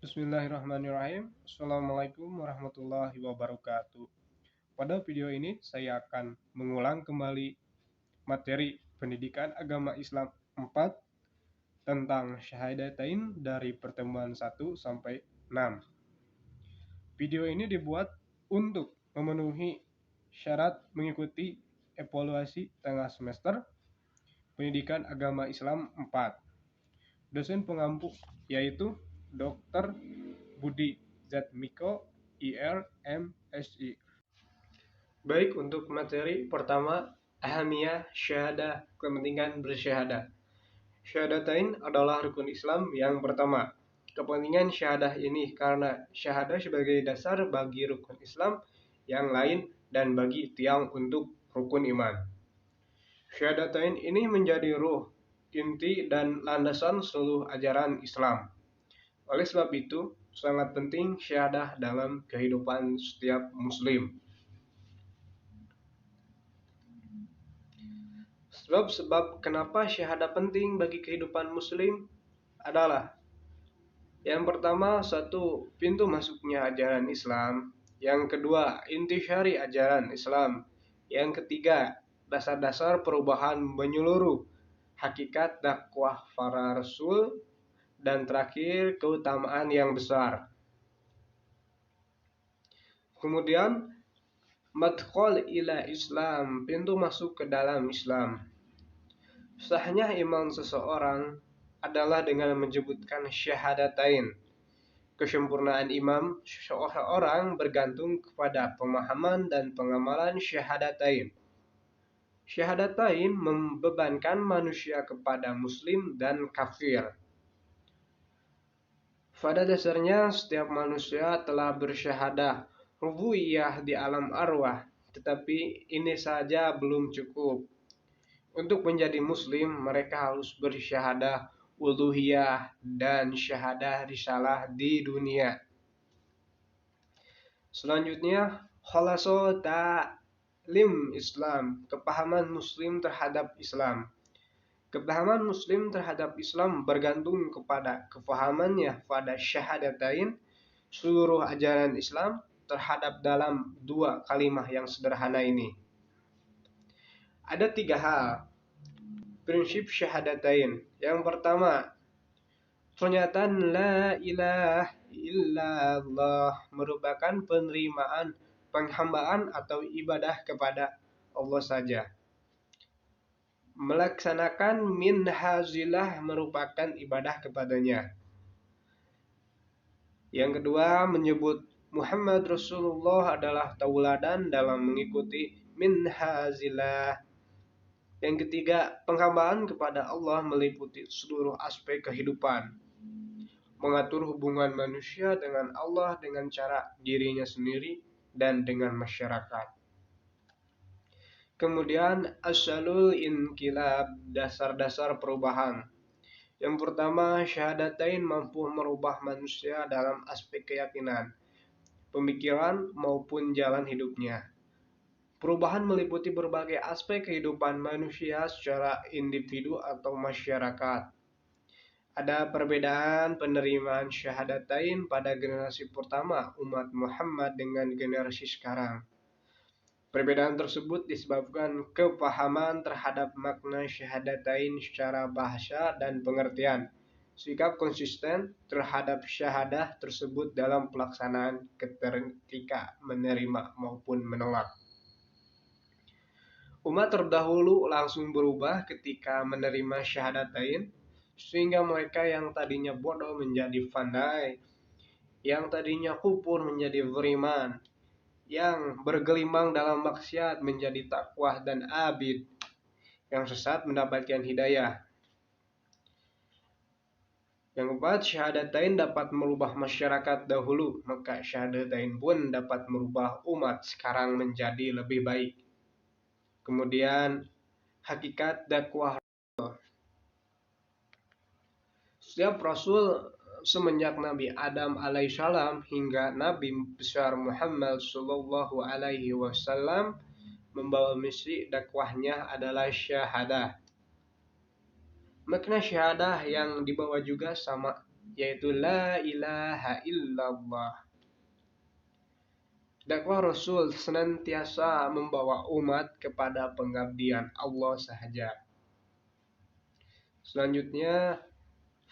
Bismillahirrahmanirrahim. Assalamualaikum warahmatullahi wabarakatuh. Pada video ini saya akan mengulang kembali materi pendidikan agama Islam 4 tentang syahadatain dari pertemuan 1 sampai 6. Video ini dibuat untuk memenuhi syarat mengikuti evaluasi tengah semester pendidikan agama Islam 4. Dosen pengampu yaitu Dr. Budi Zatmiko, IR, MSI. Baik, untuk materi pertama, ahamiyah syahadah, kepentingan bersyahadah. Syahadatain adalah rukun Islam yang pertama. Kepentingan syahadah ini karena syahadah sebagai dasar bagi rukun Islam yang lain dan bagi tiang untuk rukun iman. Syahadatain ini menjadi ruh, inti, dan landasan seluruh ajaran Islam. Oleh sebab itu, sangat penting syahadah dalam kehidupan setiap muslim. Sebab kenapa syahadah penting bagi kehidupan muslim adalah yang pertama, satu, pintu masuknya ajaran Islam. Yang kedua, intisyari ajaran Islam. Yang ketiga, dasar-dasar perubahan menyeluruh, hakikat dakwah para rasul, dan terakhir, keutamaan yang besar. Kemudian, madkhal ila Islam, pintu masuk ke dalam Islam. Sahnya iman seseorang adalah dengan menyebutkan syahadatain. Kesempurnaan iman seseorang bergantung kepada pemahaman dan pengamalan syahadatain. Syahadatain membebankan manusia kepada muslim dan kafir. Pada dasarnya setiap manusia telah bersyahadah rububiyah di alam arwah, tetapi ini saja belum cukup. Untuk menjadi muslim, mereka harus bersyahadah uluhiyah dan syahadah risalah di dunia. Selanjutnya, khulaso ta'lim Islam, kepahaman muslim terhadap Islam. Kepahaman muslim terhadap Islam bergantung kepada kepahamannya pada syahadatain, seluruh ajaran Islam terhadap dalam dua kalimah yang sederhana ini. Ada tiga hal prinsip syahadatain. Yang pertama, pernyataan la ilaha illallah merupakan penerimaan penghambaan atau ibadah kepada Allah saja. Melaksanakan minhazilah merupakan ibadah kepadanya. Yang kedua, menyebut Muhammad Rasulullah adalah tauladan dalam mengikuti minhazilah. Yang ketiga, penghambaan kepada Allah meliputi seluruh aspek kehidupan. Mengatur hubungan manusia dengan Allah dengan cara dirinya sendiri dan dengan masyarakat. Kemudian, asalul inqilab, dasar-dasar perubahan. Yang pertama, syahadatain mampu merubah manusia dalam aspek keyakinan, pemikiran, maupun jalan hidupnya. Perubahan meliputi berbagai aspek kehidupan manusia secara individu atau masyarakat. Ada perbedaan penerimaan syahadatain pada generasi pertama umat Muhammad dengan generasi sekarang. Perbedaan tersebut disebabkan kepahaman terhadap makna syahadatain secara bahasa dan pengertian, sikap konsisten terhadap syahadah tersebut dalam pelaksanaan ketika menerima maupun menolak. Umat terdahulu langsung berubah ketika menerima syahadatain, sehingga mereka yang tadinya bodoh menjadi pandai, yang tadinya kufur menjadi beriman, yang bergelimang dalam maksiat menjadi takwah dan abid, yang sesat mendapatkan hidayah. Yang keempat, syahadatain dapat merubah masyarakat dahulu, maka syahadatain pun dapat merubah umat sekarang menjadi lebih baik. Kemudian, hakikat dakwah. Setiap rasul semenjak Nabi Adam alaihissalam hingga Nabi besar Muhammad sallallahu alaihi wasallam membawa misi dakwahnya adalah syahadah. Makna syahadah yang dibawa juga sama, yaitu la ilaha illallah. Dakwah Rasul senantiasa membawa umat kepada pengabdian Allah sahaja. Selanjutnya,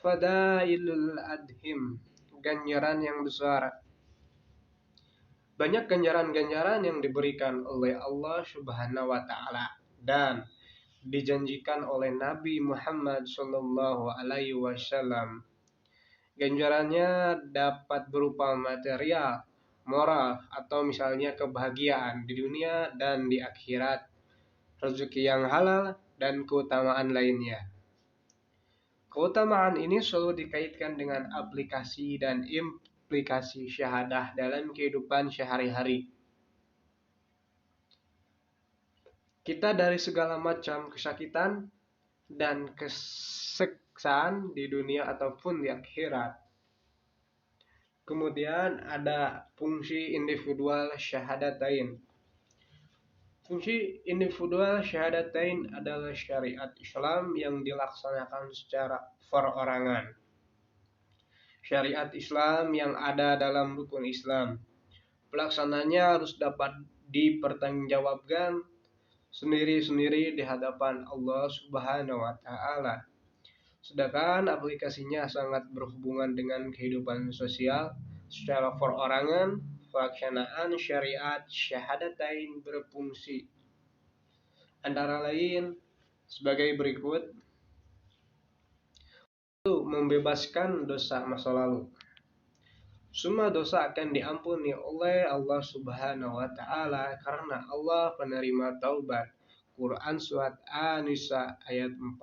fadailul adhim, ganjaran yang besar. Banyak ganjaran-ganjaran yang diberikan oleh Allah Subhanahu wa taala dan dijanjikan oleh Nabi Muhammad sallallahu alaihi wasallam. Ganjarannya dapat berupa material, moral, atau misalnya kebahagiaan di dunia dan di akhirat, rezeki yang halal, dan keutamaan lainnya. Keutamaan ini selalu dikaitkan dengan aplikasi dan implikasi syahadah dalam kehidupan sehari-hari. Kita dari segala macam kesakitan dan keseksaan di dunia ataupun di akhirat. Kemudian ada fungsi individual syahadatain. Fungsi individual syahadatain adalah syariat Islam yang dilaksanakan secara perorangan. Syariat Islam yang ada dalam rukun Islam. Pelaksananya harus dapat dipertanggungjawabkan sendiri-sendiri di hadapan Allah Subhanahu wa taala. Sedangkan aplikasinya sangat berhubungan dengan kehidupan sosial secara perorangan. Pelaksanaan syariat syahadatain berfungsi antara lain sebagai berikut. Membebaskan dosa masa lalu. Semua dosa akan diampuni oleh Allah Subhanahu wa taala karena Allah penerima taubat. Quran surat An-Nisa ayat 4.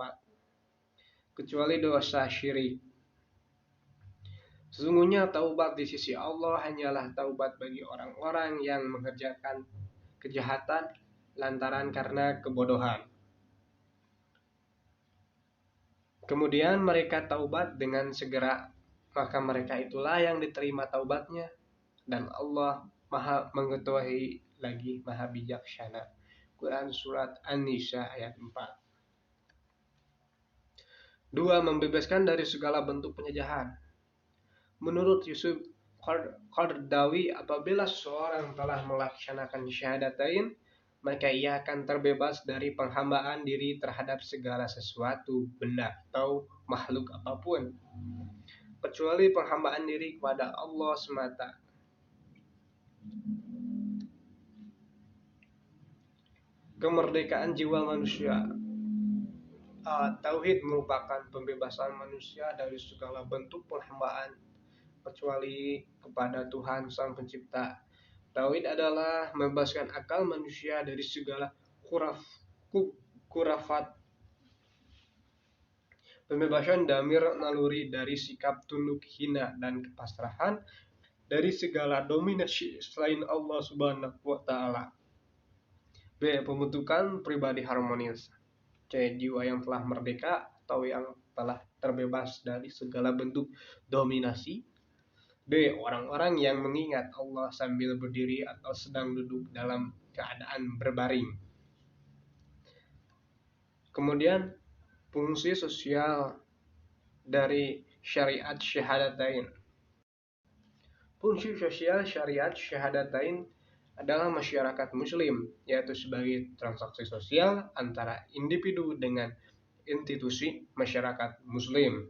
Kecuali dosa syirik. Sesungguhnya taubat di sisi Allah hanyalah taubat bagi orang-orang yang mengerjakan kejahatan lantaran karena kebodohan. Kemudian mereka taubat dengan segera, maka mereka itulah yang diterima taubatnya, dan Allah Maha mengetahui lagi Maha bijaksana. Quran surat An-Nisa ayat 4. 2. Membebaskan dari segala bentuk penjajahan. Menurut Yusuf Qaradawi, apabila seseorang telah melaksanakan syahadatain, maka ia akan terbebas dari penghambaan diri terhadap segala sesuatu, benda atau makhluk apapun, kecuali penghambaan diri kepada Allah semata. Kemerdekaan jiwa manusia. Tauhid merupakan pembebasan manusia dari segala bentuk penghambaan kecuali kepada Tuhan Sang Pencipta. Tauhid adalah membebaskan akal manusia dari segala kurafat. Pembebasan damir naluri dari sikap tunduk hina dan kepasrahan dari segala dominasi selain Allah Subhanahu wa taala. B. Pembentukan pribadi harmonis. C. Jiwa yang telah merdeka atau yang telah terbebas dari segala bentuk dominasi. D. Orang-orang yang mengingat Allah sambil berdiri atau sedang duduk dalam keadaan berbaring. Kemudian fungsi sosial dari syariat syahadatain. Fungsi sosial syariat syahadatain adalah masyarakat muslim, yaitu sebagai transaksi sosial antara individu dengan institusi masyarakat muslim.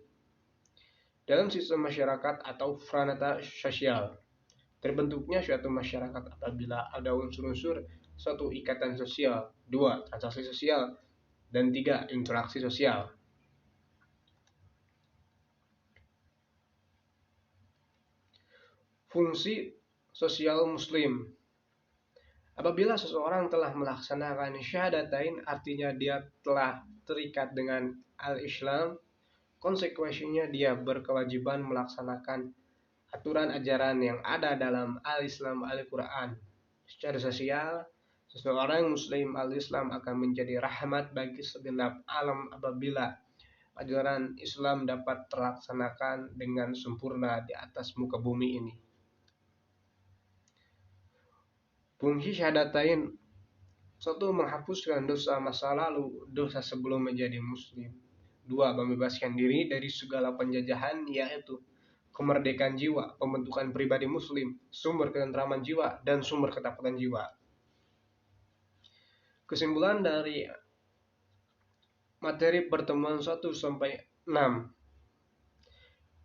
Dalam sistem masyarakat atau pranata sosial, terbentuknya suatu masyarakat apabila ada unsur-unsur suatu ikatan sosial, 2. Transaksi sosial, dan 3. Interaksi sosial. Fungsi sosial muslim. Apabila seseorang telah melaksanakan syahadatain, artinya dia telah terikat dengan al-Islam, konsekuensinya dia berkewajiban melaksanakan aturan ajaran yang ada dalam al-Islam Al-Quran. Secara sosial, seseorang muslim al-Islam akan menjadi rahmat bagi segenap alam apabila ajaran Islam dapat terlaksanakan dengan sempurna di atas muka bumi ini. Fungsi syahadatain. 1. Menghapuskan dosa masa lalu, dosa sebelum menjadi muslim. 2. Membebaskan diri dari segala penjajahan, yaitu kemerdekaan jiwa, pembentukan pribadi muslim, sumber ketentraman jiwa, dan sumber ketakutan jiwa. Kesimpulan dari materi pertemuan 1-6.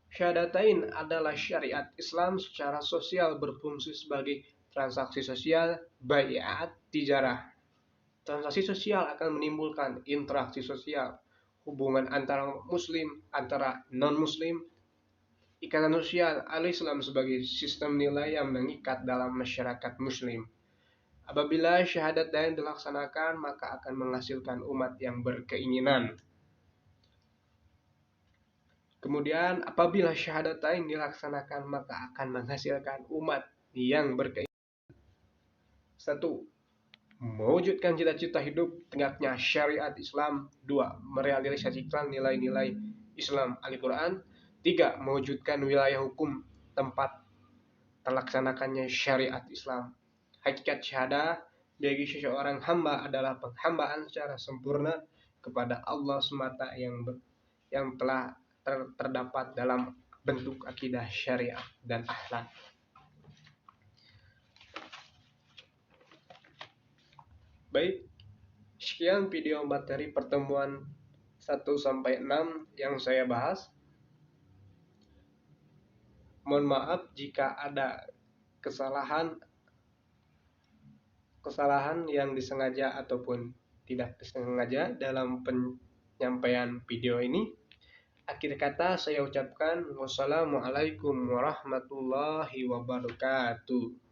Syahadatain adalah syariat Islam secara sosial berfungsi sebagai transaksi sosial, bai'at, tijarah. Transaksi sosial akan menimbulkan interaksi sosial, hubungan antara muslim, antara non-muslim, ikatan sosial al-Islam sebagai sistem nilai yang mengikat dalam masyarakat muslim. Apabila syahadatain dilaksanakan, maka akan menghasilkan umat yang berkeinginan. Kemudian apabila syahadatain dilaksanakan, maka akan menghasilkan umat yang berkeinginan. 1. Mewujudkan cita-cita hidup tegaknya syariat Islam. 2. Merealisasikan nilai-nilai Islam Al-Quran. 3. Mewujudkan wilayah hukum tempat terlaksanakannya syariat Islam. Hakikat syahadah bagi seseorang hamba adalah penghambaan secara sempurna kepada Allah semata yang telah terdapat dalam bentuk akidah syariah dan akhlak. Baik, sekian video materi pertemuan 1-6 yang saya bahas. Mohon maaf jika ada kesalahan yang disengaja ataupun tidak disengaja dalam penyampaian video ini. Akhir kata saya ucapkan wassalamualaikum warahmatullahi wabarakatuh.